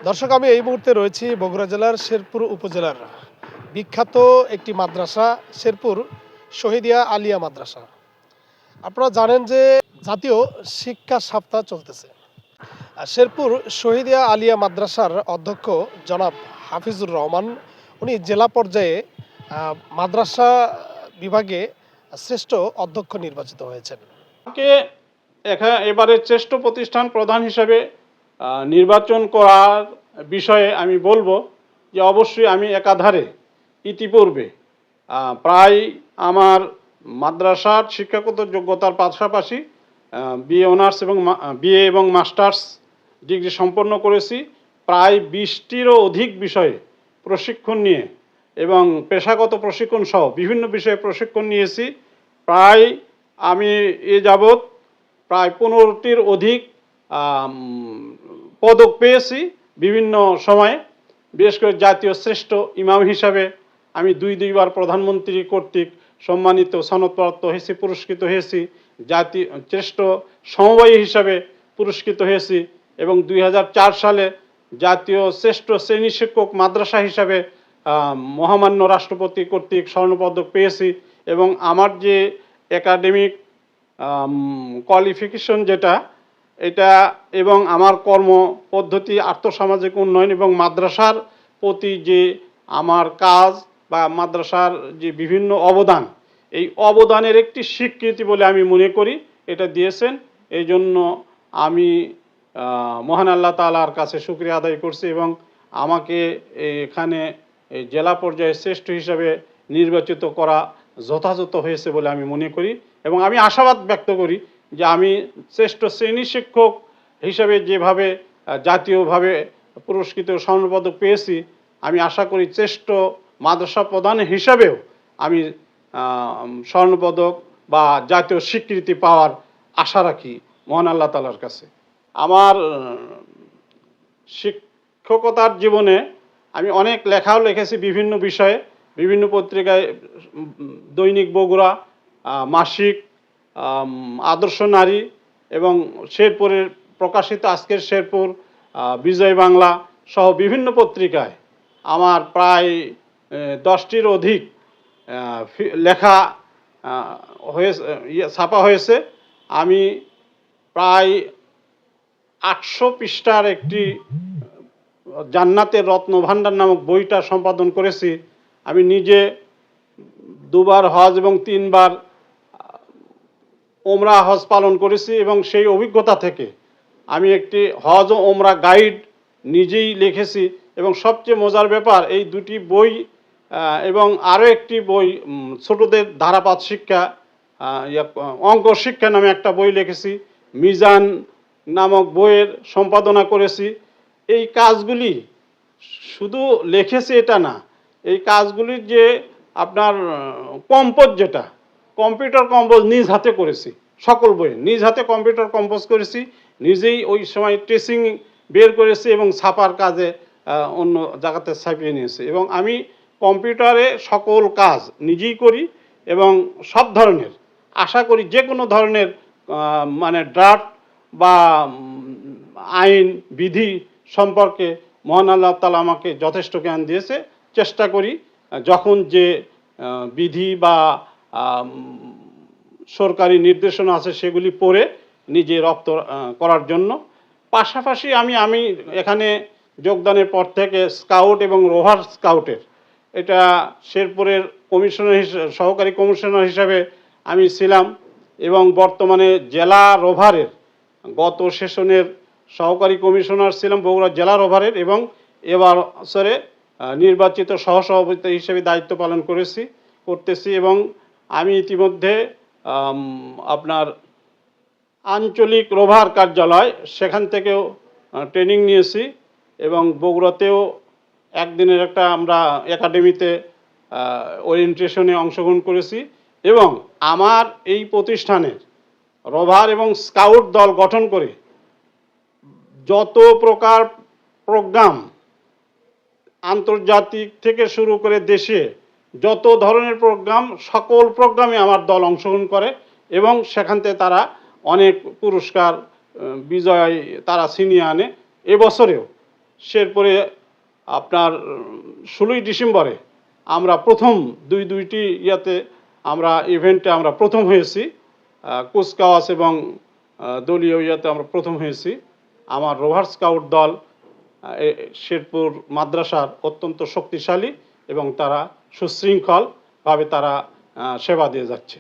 দর্শক, আমি এই মুহূর্তে রয়েছি বগুড়া জেলার শেরপুর উপজেলার বিখ্যাত একটি মাদ্রাসা, শেরপুর শহীদিয়া আলিয়া মাদ্রাসা। আপনারা জানেন যে জাতীয় শিক্ষা সপ্তাহ চলতেছে। আর শেরপুর শহীদিয়া আলিয়া মাদ্রাসার অধ্যক্ষ জনাব হাফিজুর রহমান, উনি জেলা পর্যায়ে মাদ্রাসা বিভাগে শ্রেষ্ঠ অধ্যক্ষ নির্বাচিত হয়েছেন। আমাকে এবারের শ্রেষ্ঠ প্রতিষ্ঠান প্রধান হিসেবে নির্বাচন করার বিষয়ে আমি বলবো যে অবশ্যই আমি একাধারে ইতিপূর্বে প্রায় আমার মাদ্রাসার শিক্ষাগত যোগ্যতার পাশাপাশি বিএ অনার্স এবং বিএ এবং মাস্টার্স ডিগ্রি সম্পন্ন করেছি। প্রায় 20টিরও অধিক বিষয়ে প্রশিক্ষণ নিয়ে এবং পেশাগত প্রশিক্ষণ সহ বিভিন্ন বিষয়ে প্রশিক্ষণ নিয়েছি। প্রায় আমি এ যাবৎ প্রায় 15টির অধিক পদক পেয়েছি বিভিন্ন সময়ে। বিশেষ করে জাতীয় শ্রেষ্ঠ ইমাম হিসাবে আমি দুইবার প্রধানমন্ত্রী কর্তৃক সম্মানিত সনদপ্রাপ্ত হয়েছি, পুরস্কৃত হয়েছি। জাতীয় শ্রেষ্ঠ সমবায়ী হিসাবে পুরস্কৃত হয়েছি এবং 2004 সালে জাতীয় শ্রেষ্ঠ শ্রেণী শিক্ষক মাদ্রাসা হিসাবে মহামান্য রাষ্ট্রপতি কর্তৃক স্বর্ণপদক পেয়েছি। এবং আমার যে একাডেমিক কোয়ালিফিকেশন যেটা এটা এবং আমার কর্ম পদ্ধতি, আর্থসামাজিক উন্নয়ন এবং মাদ্রাসার প্রতি যে আমার কাজ বা মাদ্রাসার যে বিভিন্ন অবদান, এই অবদানের একটি স্বীকৃতি বলে আমি মনে করি এটা দিয়েছেন। এই জন্য আমি মহান আল্লাহ তাআলার কাছে শুকরিয়া আদায় করছি এবং আমাকে এখানে জেলা পর্যায়ে শ্রেষ্ঠ হিসাবে নির্বাচিত করা যথাযথ হয়েছে বলে আমি মনে করি এবং আমি আশাবাদ ব্যক্ত করি যে আমি শ্রেষ্ঠ শ্রেণী শিক্ষক হিসাবে যেভাবে জাতীয়ভাবে পুরস্কৃত স্বর্ণপদক পেয়েছি, আমি আশা করি শ্রেষ্ঠ মাদ্রাসা প্রধান হিসাবেও আমি স্বর্ণপদক বা জাতীয় স্বীকৃতি পাওয়ার আশা রাখি মহান আল্লাহ তাআলার কাছে। আমার শিক্ষকতার জীবনে আমি অনেক লেখাও লিখেছি বিভিন্ন বিষয়ে, বিভিন্ন পত্রিকায়, দৈনিক বগুড়া, মাসিক আদর্শ নারী এবং শেরপুরের প্রকাশিত আজকের শেরপুর, বিজয় বাংলা সহ বিভিন্ন পত্রিকায় আমার প্রায় 10টির অধিক লেখা হয়েছে, ছাপা হয়েছে। আমি প্রায় 800 পৃষ্ঠার একটি জান্নাতের রত্নভাণ্ডার নামক বইটা সম্পাদন করেছি। আমি নিজে 2বার হজ এবং 3বার ওমরা হজ পালন করেছি এবং সেই অভিজ্ঞতা থেকে আমি একটি হজ ও ওমরা গাইড নিজেই লিখেছি। এবং সবচেয়ে মজার ব্যাপার, এই দুটি বই এবং আরও একটি বই ছোটদের ধারাপাত শিক্ষা, অঙ্ক শিক্ষা নামে একটা বই লিখেছি, মিজান নামক বইয়ের সম্পাদনা করেছি। এই কাজগুলি শুধু লিখেছি এটা না, এই কাজগুলির যে আপনার কম্পোজ, যেটা কম্পিউটার কম্পোজ নিজ হাতে করেছি, সকল বইয়ে নিজ হাতে কম্পিউটার কম্পোজ করেছি, নিজেই ওই সময় ট্রেসিং বের করেছি এবং ছাপার কাজে অন্য জায়গাতে ছাপিয়ে নিয়েছি। এবং আমি কম্পিউটারে সকল কাজ নিজেই করি এবং সব ধরনের, আশা করি যে কোনো ধরনের মানে ড্রাফট বা আইন বিধি সম্পর্কে মহান আল্লাহ তাআলা আমাকে যথেষ্ট জ্ঞান দিয়েছে। চেষ্টা করি যখন যে বিধি বা সরকারি নির্দেশনা আছে সেগুলি পড়ে নিজে রপ্ত করার জন্য। পাশাপাশি আমি এখানে যোগদানের পর থেকে স্কাউট এবং রোভার স্কাউটের, এটা শেরপুরের কমিশনার সহকারী কমিশনার হিসাবে আমি ছিলাম এবং বর্তমানে জেলা রোভারের গত সেশনের সহকারী কমিশনার ছিলাম বগুড়া জেলা রোভারের এবং এবার বছরে নির্বাচিত সহসভাপতি হিসেবে দায়িত্ব পালন করতেছি। এবং আমি ইতিমধ্যে আপনার আঞ্চলিক রোভার কার্যালয় সেখান থেকেও ট্রেনিং নিয়েছি এবং বগুড়াতেও একদিনের একটা আমরা একাডেমিতে ওরিয়েন্টেশনে অংশগ্রহণ করেছি। এবং আমার এই প্রতিষ্ঠানের রোভার এবং স্কাউট দল গঠন করে যত প্রকার প্রোগ্রাম, আন্তর্জাতিক থেকে শুরু করে দেশে যত ধরনের প্রোগ্রাম, সকল প্রোগ্রামে আমার দল অংশগ্রহণ করে এবং সেখান থেকে তারা অনেক পুরস্কার বিজয় তারা ছিনিয়ে আনে। এবছরেও শেরপুরে আপনার 16ই ডিসেম্বরে আমরা প্রথম দুইটি ইয়াতে আমরা ইভেন্টে আমরা প্রথম হয়েছি, কুচকাওয়াজ এবং দলীয় ইয়াতে আমরা প্রথম হয়েছি। আমার রোভার স্কাউট দল শেরপুর মাদ্রাসার অত্যন্ত শক্তিশালী এবং তারা সুশৃঙ্খলভাবে তারা সেবা দিয়ে যাচ্ছে।